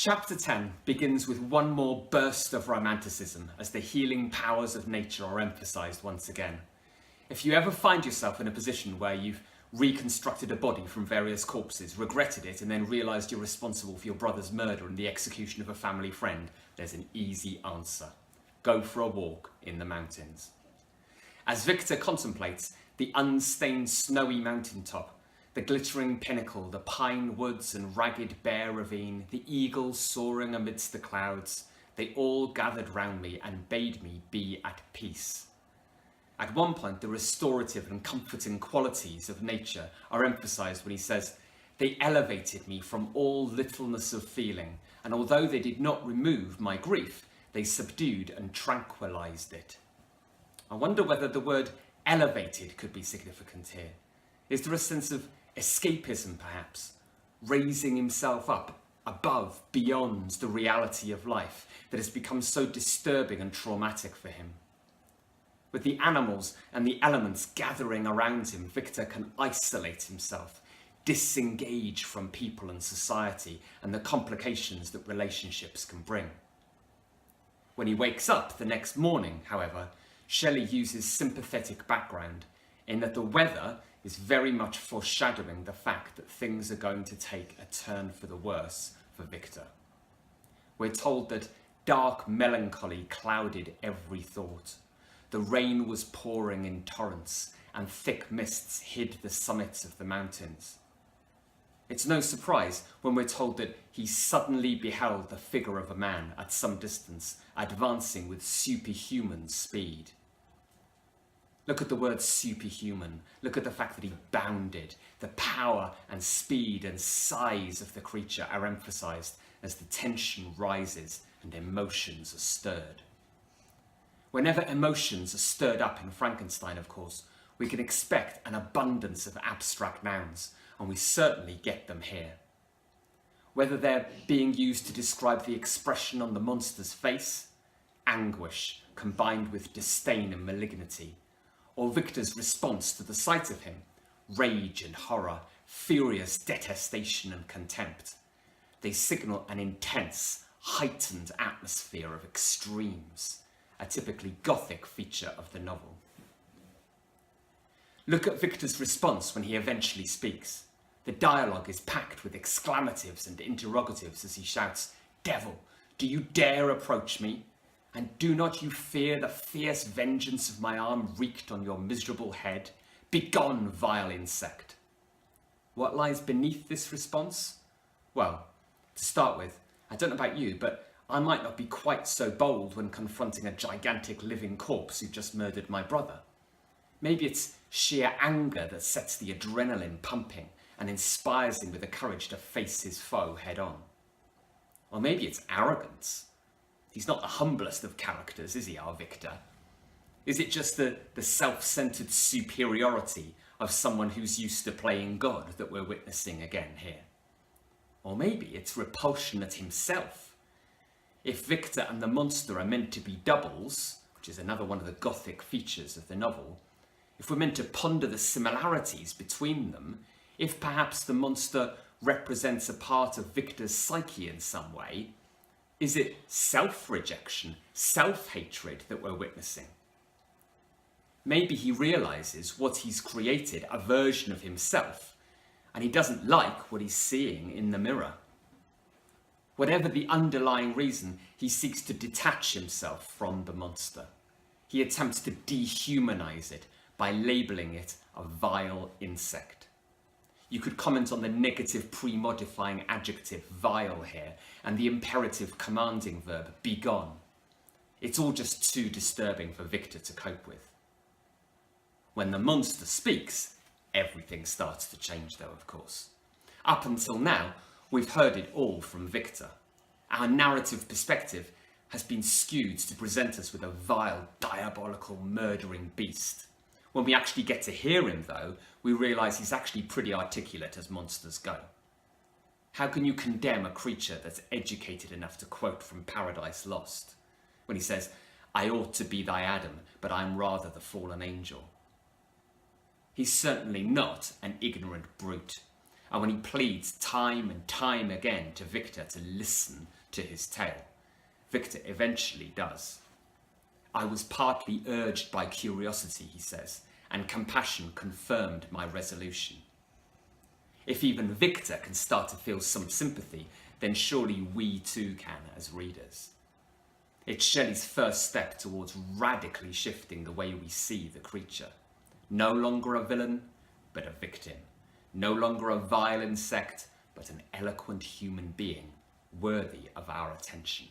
Chapter 10 begins with one more burst of romanticism as the healing powers of nature are emphasised once again. If you ever find yourself in a position where you've reconstructed a body from various corpses, regretted it, and then realised you're responsible for your brother's murder and the execution of a family friend, there's an easy answer. Go for a walk in the mountains. As Victor contemplates the unstained snowy mountaintop, the glittering pinnacle, the pine woods and ragged bare ravine, the eagles soaring amidst the clouds, they all gathered round me and bade me be at peace. At one point, the restorative and comforting qualities of nature are emphasised when he says, "They elevated me from all littleness of feeling, and although they did not remove my grief, they subdued and tranquillised it." I wonder whether the word elevated could be significant here. Is there a sense of escapism, perhaps, raising himself up above, beyond the reality of life that has become so disturbing and traumatic for him? With the animals and the elements gathering around him, Victor can isolate himself, disengage from people and society and the complications that relationships can bring. When he wakes up the next morning, however, Shelley uses sympathetic background in that the weather is very much foreshadowing the fact that things are going to take a turn for the worse for Victor. We're told that dark melancholy clouded every thought. The rain was pouring in torrents and thick mists hid the summits of the mountains. It's no surprise when we're told that he suddenly beheld the figure of a man at some distance, advancing with superhuman speed. Look at the word superhuman. Look at the fact that he bounded. The power and speed and size of the creature are emphasised as the tension rises and emotions are stirred. Whenever emotions are stirred up in Frankenstein, of course, we can expect an abundance of abstract nouns, and we certainly get them here. Whether they're being used to describe the expression on the monster's face, anguish combined with disdain and malignity, or Victor's response to the sight of him, rage and horror, furious detestation and contempt. They signal an intense, heightened atmosphere of extremes, a typically Gothic feature of the novel. Look at Victor's response when he eventually speaks. The dialogue is packed with exclamatives and interrogatives as he shouts, "Devil, do you dare approach me? And do not you fear the fierce vengeance of my arm wreaked on your miserable head? Begone, vile insect." What lies beneath this response? Well, to start with, I don't know about you, but I might not be quite so bold when confronting a gigantic living corpse who just murdered my brother. Maybe it's sheer anger that sets the adrenaline pumping and inspires him with the courage to face his foe head on. Or maybe it's arrogance. He's not the humblest of characters, is he, our Victor? Is it just the self-centered superiority of someone who's used to playing God that we're witnessing again here? Or maybe it's repulsion at himself. If Victor and the monster are meant to be doubles, which is another one of the Gothic features of the novel, if we're meant to ponder the similarities between them, if perhaps the monster represents a part of Victor's psyche in some way, is it self-rejection, self-hatred that we're witnessing? Maybe he realises what he's created, a version of himself, and he doesn't like what he's seeing in the mirror. Whatever the underlying reason, he seeks to detach himself from the monster. He attempts to dehumanise it by labelling it a vile insect. You could comment on the negative pre-modifying adjective vile here and the imperative commanding verb begone. It's all just too disturbing for Victor to cope with. When the monster speaks, everything starts to change though, of course. Up until now, we've heard it all from Victor. Our narrative perspective has been skewed to present us with a vile, diabolical, murdering beast. When we actually get to hear him though, we realise he's actually pretty articulate as monsters go. How can you condemn a creature that's educated enough to quote from Paradise Lost? When he says, "I ought to be thy Adam, but I'm rather the fallen angel." He's certainly not an ignorant brute, and when he pleads time and time again to Victor to listen to his tale, Victor eventually does. I was partly urged by curiosity, he says, and compassion confirmed my resolution. If even Victor can start to feel some sympathy, then surely we too can as readers. It's Shelley's first step towards radically shifting the way we see the creature. No longer a villain, but a victim. No longer a vile insect, but an eloquent human being, worthy of our attention.